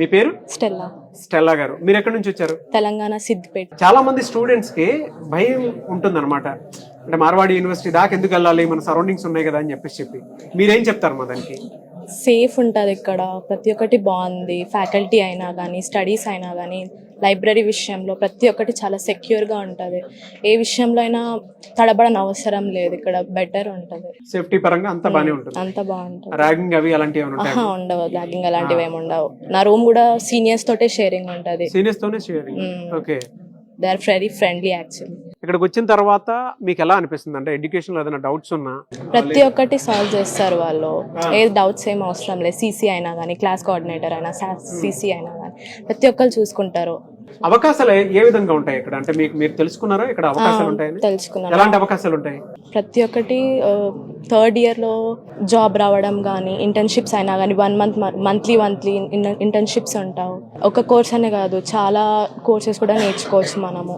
మీ పేరు? Stella. Stella గారు. మీరు ఎక్కడి నుంచి వచ్చారు? తెలంగాణ సిద్దిపేట. చాలా మంది స్టూడెంట్స్ కి భయం ఉంటుందన్నమాట. అంటే మార్వాడి యూనివర్సిటీ దాకా ఎందుకు వెళ్ళాలి, మన సరౌండింగ్స్ ఉన్నాయి కదా అని చెప్పి మీరేం చెప్తారు మా దానికి? సేఫ్ ఉంటుంది ఇక్కడ, ప్రతి ఒక్కటి బాగుంది. ఫ్యాకల్టీ అయినా కానీ, స్టడీస్ అయినా కానీ, లైబ్రరీ విషయంలో ప్రతి ఒక్కటి చాలా సెక్యూర్గా ఉంటుంది. ఏ విషయంలో అయినా తడబడని అవసరం లేదు, ఇక్కడ బెటర్ ఉంటుంది. సేఫ్టీ పరంగా అంతా బానే ఉంటుంది. అంత బాగుంటుంది. ర్యాగింగ్ అవి అలాంటివి ఏమైనా ఉంటాయా? ఉండవు, ర్యాగింగ్ అలాంటివి ఏమి ఉండవు. నా రూమ్ కూడా సీనియర్స్ తోటే షేరింగ్ ఉంటుంది. సీనియర్స్ తోనే sharing. Okay. They are very friendly actually. ఇక్కడికి వచ్చిన తర్వాత మీకు ఎలా అనిపిస్తుంది? అంటే ఎడ్యుకేషన్ లో ఏదైనా డౌట్స్ ఉన్నా ప్రతి ఒక్కటి సాల్వ్ చేస్తారు వాళ్ళు. ఏ డౌట్స్ ఏం అవసరం లేదు. సీసీ అయినా కానీ, క్లాస్ కోఆర్డినేటర్ అయినా, సీసీ అయినా కానీ ప్రతి ఒక్కరు చూసుకుంటారు. అవకాశాలు ఏ విధంగా ఉంటాయి ఇక్కడ? అంటే మీరు తెలుసుకున్నారా ఇక్కడ అవకాశాలు ఉంటాయని? తెలుసుకున్నాను. ఎలాంటి అవకాశాలు ఉంటాయి? ప్రతి ఒక్కటి థర్డ్ ఇయర్లో జాబ్ రావడం కానీ, ఇంటర్న్షిప్స్ అయినా కానీ, మంత్లీ ఇంటర్న్షిప్స్ ఉంటావు. ఒక కోర్స్ అనే కాదు, చాలా కోర్సెస్ కూడా నేర్చుకోవచ్చు మనము.